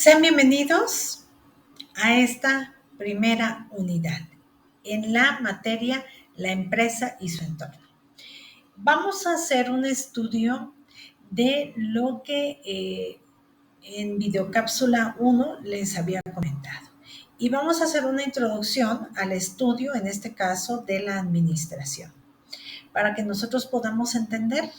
Sean bienvenidos a esta primera unidad en la materia la empresa y su entorno. Vamos a hacer un estudio de lo que en videocápsula 1 les había comentado. Y vamos a hacer una introducción al estudio, en este caso, de la administración, para que nosotros podamos entender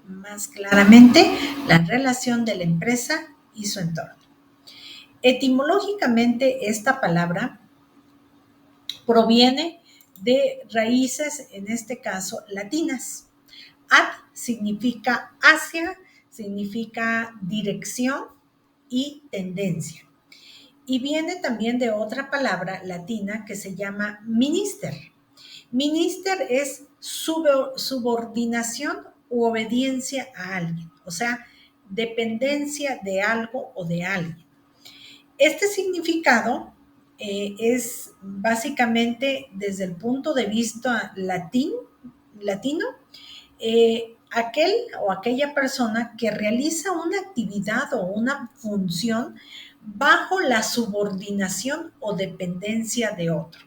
más claramente la relación de la empresa y su entorno. Etimológicamente, esta palabra proviene de raíces, en este caso, latinas. Ad significa hacia, significa dirección y tendencia. Y viene también de otra palabra latina que se llama minister. Minister es subordinación u obediencia a alguien, o sea, dependencia de algo o de alguien. Este significado es básicamente desde el punto de vista latino, aquel o aquella persona que realiza una actividad o una función bajo la subordinación o dependencia de otro.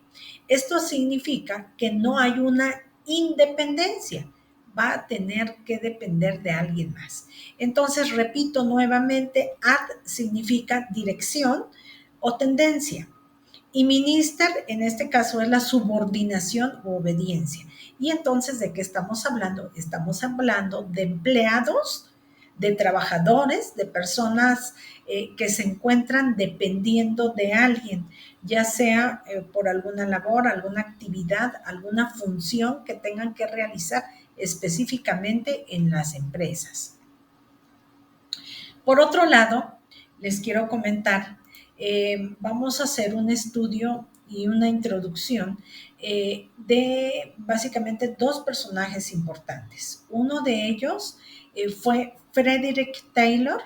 Esto significa que no hay una independencia, va a tener que depender de alguien más. Entonces, repito nuevamente, ad significa dirección o tendencia. Y minister, en este caso, es la subordinación u obediencia. Y entonces, ¿de qué estamos hablando? Estamos hablando de empleados, de trabajadores, de personas que se encuentran dependiendo de alguien, ya sea por alguna labor, alguna actividad, alguna función que tengan que realizar específicamente en las empresas. Por otro lado, les quiero comentar, vamos a hacer un estudio y una introducción de básicamente dos personajes importantes. Uno de ellos fue Frederick Taylor.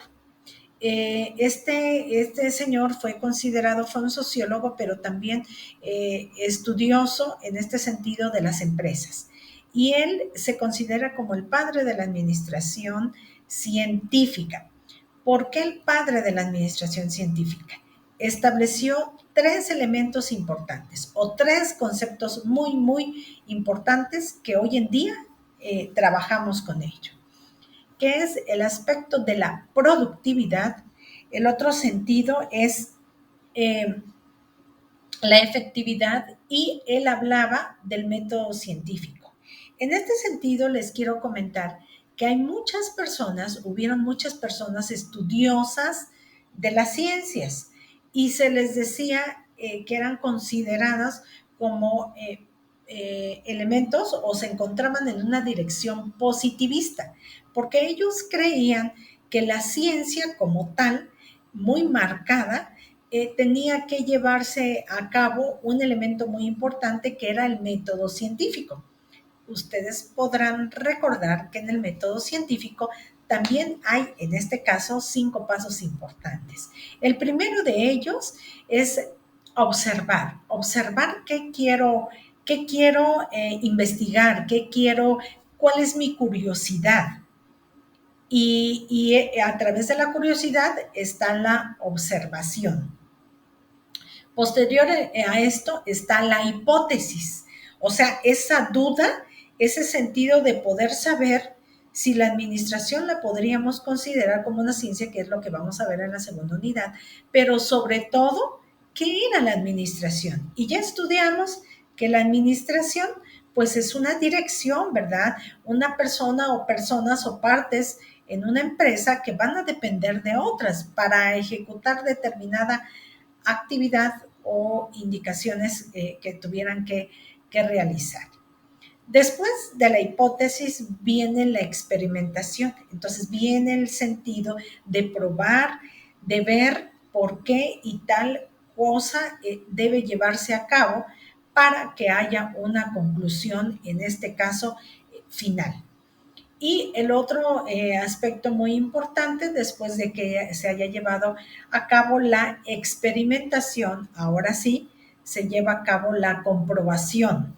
Este señor fue un sociólogo, pero también estudioso en este sentido de las empresas. Y él se considera como el padre de la administración científica. ¿Por qué el padre de la administración científica? Estableció tres elementos importantes o tres conceptos muy, muy importantes que hoy en día trabajamos con ello, que es el aspecto de la productividad. El otro sentido es la efectividad, y él hablaba del método científico. En este sentido, les quiero comentar que hubieron muchas personas estudiosas de las ciencias y se les decía que eran consideradas como elementos o se encontraban en una dirección positivista, porque ellos creían que la ciencia como tal, muy marcada, tenía que llevarse a cabo un elemento muy importante que era el método científico. Ustedes podrán recordar que en el método científico también hay, en este caso, 5 pasos importantes. El primero de ellos es observar qué quiero investigar, cuál es mi curiosidad. Y a través de la curiosidad está la observación. Posterior a esto está la hipótesis, o sea, esa duda, ese sentido de poder saber si la administración la podríamos considerar como una ciencia, que es lo que vamos a ver en la segunda unidad, pero sobre todo, ¿qué era la administración? Y ya estudiamos que la administración, pues es una dirección, ¿verdad? Una persona o personas o partes en una empresa que van a depender de otras para ejecutar determinada actividad o indicaciones que tuvieran que realizar. Después de la hipótesis viene la experimentación. Entonces viene el sentido de probar, de ver por qué y tal cosa debe llevarse a cabo para que haya una conclusión, en este caso, final. Y el otro aspecto muy importante, después de que se haya llevado a cabo la experimentación, ahora sí, se lleva a cabo la comprobación.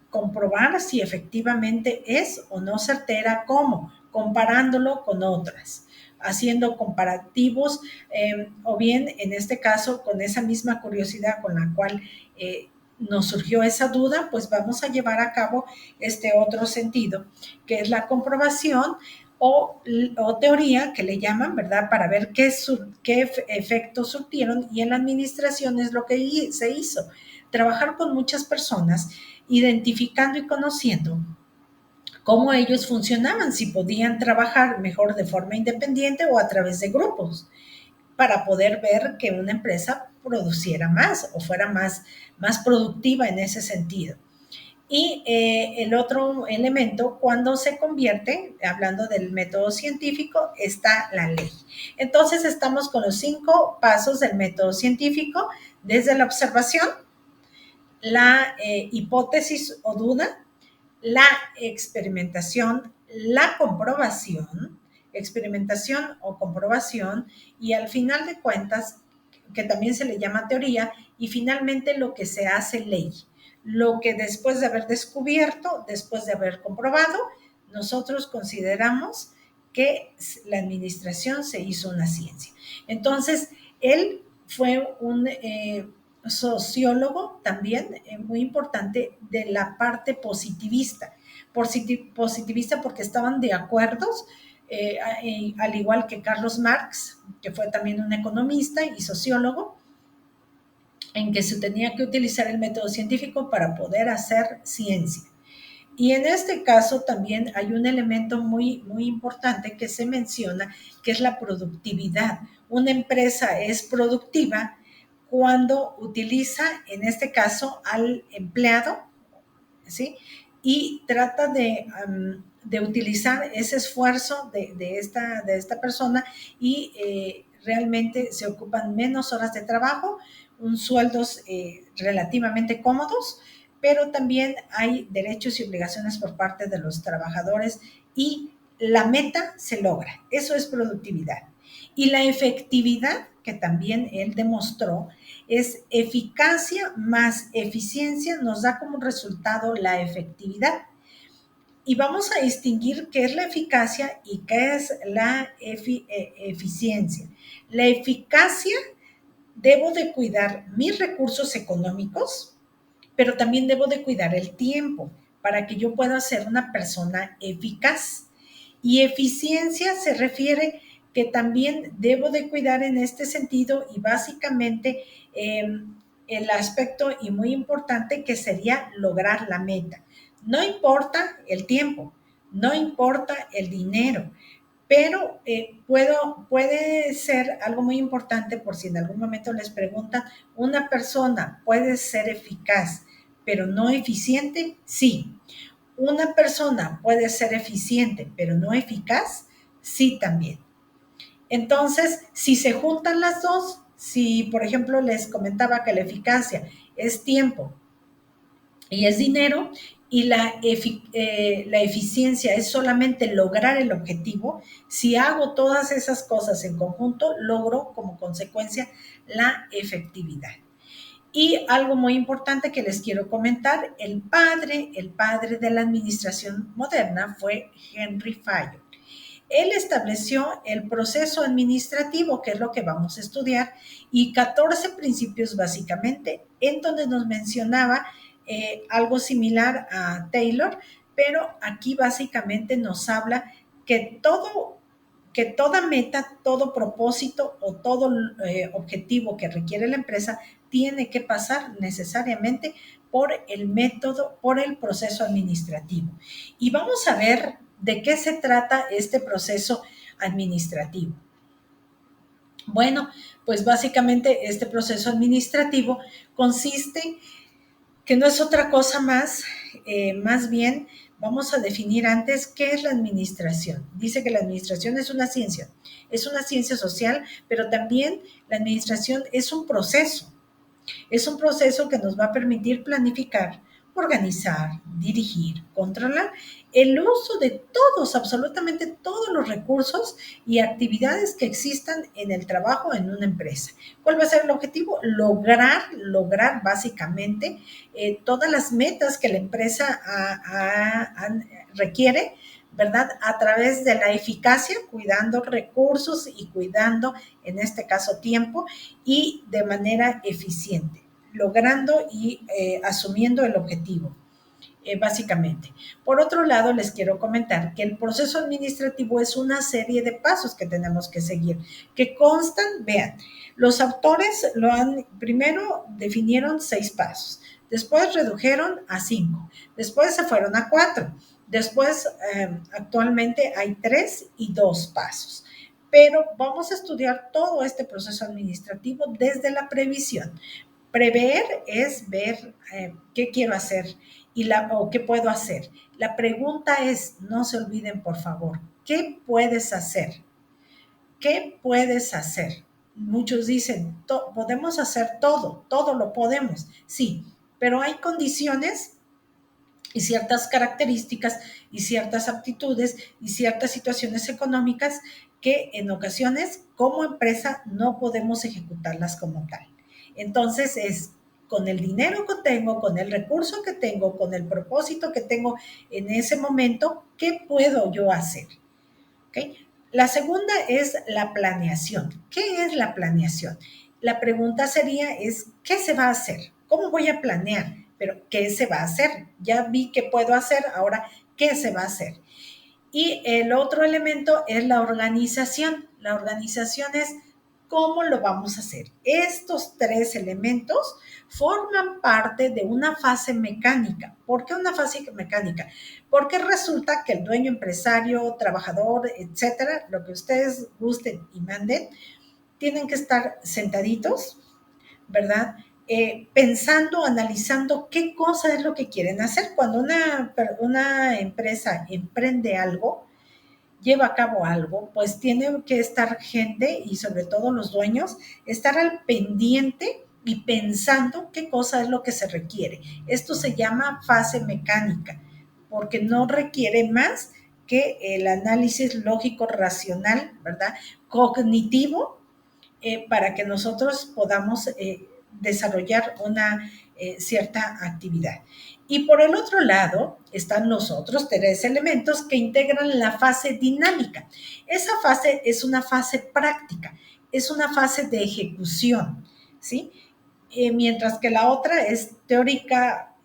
Comprobar si efectivamente es o no certera, ¿cómo? Comparándolo con otras. haciendo comparativos, o bien en este caso con esa misma curiosidad con la cual nos surgió esa duda, pues vamos a llevar a cabo este otro sentido, que es la comprobación o teoría, que le llaman, ¿verdad? Para ver qué efectos surtieron, y en la administración es lo que se hizo, trabajar con muchas personas, identificando y conociendo cómo ellos funcionaban, si podían trabajar mejor de forma independiente o a través de grupos, para poder ver que una empresa produciera más o fuera más productiva en ese sentido. Y el otro elemento, cuando se convierte, hablando del método científico, está la ley. Entonces estamos con los 5 pasos del método científico: desde la observación, la hipótesis o duda, la experimentación, la comprobación, experimentación o comprobación, y al final de cuentas, que también se le llama teoría, y finalmente lo que se hace ley. Lo que después de haber descubierto, después de haber comprobado, nosotros consideramos que la administración se hizo una ciencia. Entonces, él fue un sociólogo también muy importante de la parte positivista. Positivista porque estaban de acuerdo, al igual que Carlos Marx, que fue también un economista y sociólogo, en que se tenía que utilizar el método científico para poder hacer ciencia. Y en este caso también hay un elemento muy importante que se menciona, que es la productividad. Una empresa es productiva cuando utiliza, en este caso, al empleado, ¿sí? Y trata de utilizar ese esfuerzo de esta persona, y realmente se ocupan menos horas de trabajo, sueldos relativamente cómodos, pero también hay derechos y obligaciones por parte de los trabajadores, y la meta se logra. Eso es productividad. Y la efectividad, que también él demostró, es eficacia más eficiencia, nos da como resultado la efectividad. Y vamos a distinguir qué es la eficacia y qué es la eficiencia. La eficacia, debo de cuidar mis recursos económicos, pero también debo de cuidar el tiempo para que yo pueda ser una persona eficaz. Y eficiencia se refiere que también debo de cuidar en este sentido, y básicamente el aspecto y muy importante, que sería lograr la meta. No importa el tiempo, no importa el dinero, pero puede ser algo muy importante, por si en algún momento les preguntan, ¿una persona puede ser eficaz pero no eficiente? Sí. ¿Una persona puede ser eficiente pero no eficaz? Sí, también. Entonces, si se juntan las dos, si por ejemplo les comentaba que la eficacia es tiempo y es dinero, y la eficiencia es solamente lograr el objetivo, si hago todas esas cosas en conjunto, logro como consecuencia la efectividad. Y algo muy importante que les quiero comentar, el padre de la administración moderna fue Henry Fayol. Él estableció el proceso administrativo, que es lo que vamos a estudiar, y 14 principios básicamente, en donde nos mencionaba algo similar a Taylor, pero aquí básicamente nos habla que toda meta, todo propósito o todo objetivo que requiere la empresa tiene que pasar necesariamente por el método, por el proceso administrativo. Y vamos a ver de qué se trata este proceso administrativo. Bueno, pues básicamente este proceso administrativo consiste, que no es otra cosa más bien vamos a definir antes qué es la administración. Dice que la administración es una ciencia social, pero también la administración es un proceso que nos va a permitir planificar, organizar, dirigir, controlar el uso de todos, absolutamente todos los recursos y actividades que existan en el trabajo en una empresa. ¿Cuál va a ser el objetivo? Lograr básicamente todas las metas que la empresa requiere ¿verdad? A través de la eficacia, cuidando recursos y cuidando, en este caso, tiempo y de manera eficiente, logrando y asumiendo el objetivo. Básicamente. Por otro lado, les quiero comentar que el proceso administrativo es una serie de pasos que tenemos que seguir, que constan, vean, los autores primero definieron 6 pasos, después redujeron a 5, después se fueron a 4, después actualmente hay 3 y 2 pasos. Pero vamos a estudiar todo este proceso administrativo desde la previsión. Prever es ver qué quiero hacer o qué puedo hacer. La pregunta es, no se olviden por favor, ¿qué puedes hacer? ¿Qué puedes hacer? Muchos dicen, podemos hacer todo, todo lo podemos, sí, pero hay condiciones y ciertas características y ciertas aptitudes y ciertas situaciones económicas que en ocasiones como empresa no podemos ejecutarlas como tal. Entonces es con el dinero que tengo, con el recurso que tengo, con el propósito que tengo en ese momento, ¿qué puedo yo hacer? ¿Okay? La segunda es la planeación. ¿Qué es la planeación? La pregunta sería es, ¿qué se va a hacer? ¿Cómo voy a planear? Pero, ¿qué se va a hacer? Ya vi qué puedo hacer, ahora, ¿qué se va a hacer? Y el otro elemento es la organización. La organización es cómo lo vamos a hacer. Estos 3 elementos forman parte de una fase mecánica. ¿Por qué una fase mecánica? Porque resulta que el dueño, empresario, trabajador, etcétera, lo que ustedes gusten y manden, tienen que estar sentaditos, ¿verdad? Pensando, analizando qué cosa es lo que quieren hacer. Cuando una empresa emprende algo, lleva a cabo algo, pues tiene que estar gente y sobre todo los dueños, estar al pendiente y pensando qué cosa es lo que se requiere. Esto se llama fase mecánica, porque no requiere más que el análisis lógico racional, ¿verdad? Cognitivo, para que nosotros podamos desarrollar una cierta actividad. Y por el otro lado están los otros 3 elementos que integran la fase dinámica. Esa fase es una fase práctica, es una fase de ejecución, ¿sí? Mientras que la otra es teórica,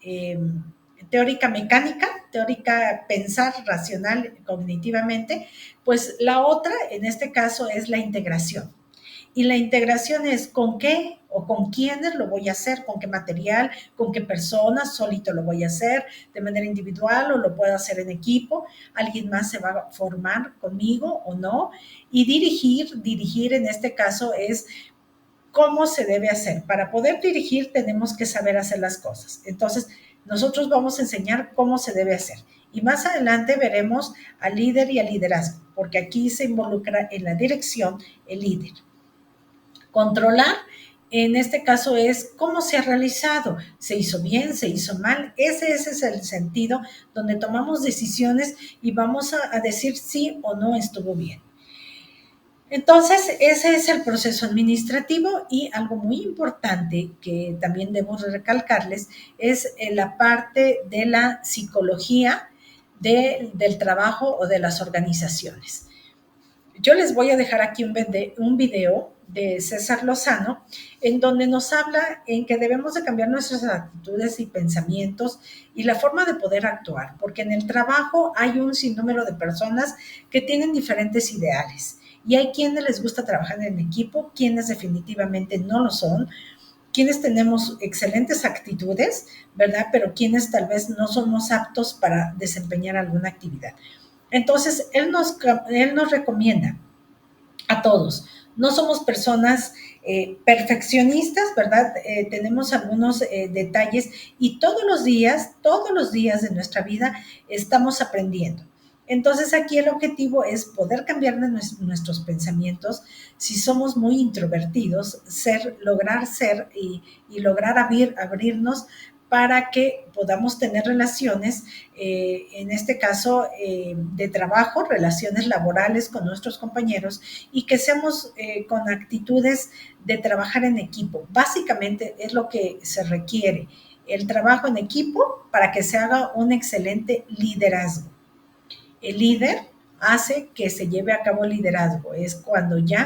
teórica mecánica, teórica pensar racional cognitivamente, pues la otra en este caso es la integración. Y la integración es con qué o con quiénes lo voy a hacer, con qué material, con qué personas, solito lo voy a hacer, de manera individual o lo puedo hacer en equipo, alguien más se va a formar conmigo o no. Y dirigir en este caso es cómo se debe hacer. Para poder dirigir tenemos que saber hacer las cosas. Entonces, nosotros vamos a enseñar cómo se debe hacer. Y más adelante veremos al líder y al liderazgo, porque aquí se involucra en la dirección el líder. Controlar, en este caso, es cómo se ha realizado. ¿Se hizo bien? ¿Se hizo mal? Ese es el sentido donde tomamos decisiones y vamos a decir sí o no estuvo bien. Entonces, ese es el proceso administrativo y algo muy importante que también debo recalcarles es la parte de la psicología del trabajo o de las organizaciones. Yo les voy a dejar aquí un video de César Lozano, en donde nos habla en que debemos de cambiar nuestras actitudes y pensamientos y la forma de poder actuar, porque en el trabajo hay un sinnúmero de personas que tienen diferentes ideales y hay quienes les gusta trabajar en equipo, quienes definitivamente no lo son, quienes tenemos excelentes actitudes, ¿verdad? Pero quienes tal vez no somos aptos para desempeñar alguna actividad. Entonces, él nos recomienda a todos. No somos personas perfeccionistas, ¿verdad? Tenemos algunos detalles y todos los días de nuestra vida estamos aprendiendo. Entonces aquí el objetivo es poder cambiar nuestros pensamientos. Si somos muy introvertidos, lograr ser y lograr abrirnos para que podamos tener relaciones, en este caso de trabajo, relaciones laborales con nuestros compañeros y que seamos con actitudes de trabajar en equipo. Básicamente es lo que se requiere, el trabajo en equipo para que se haga un excelente liderazgo. El líder hace que se lleve a cabo el liderazgo, es cuando ya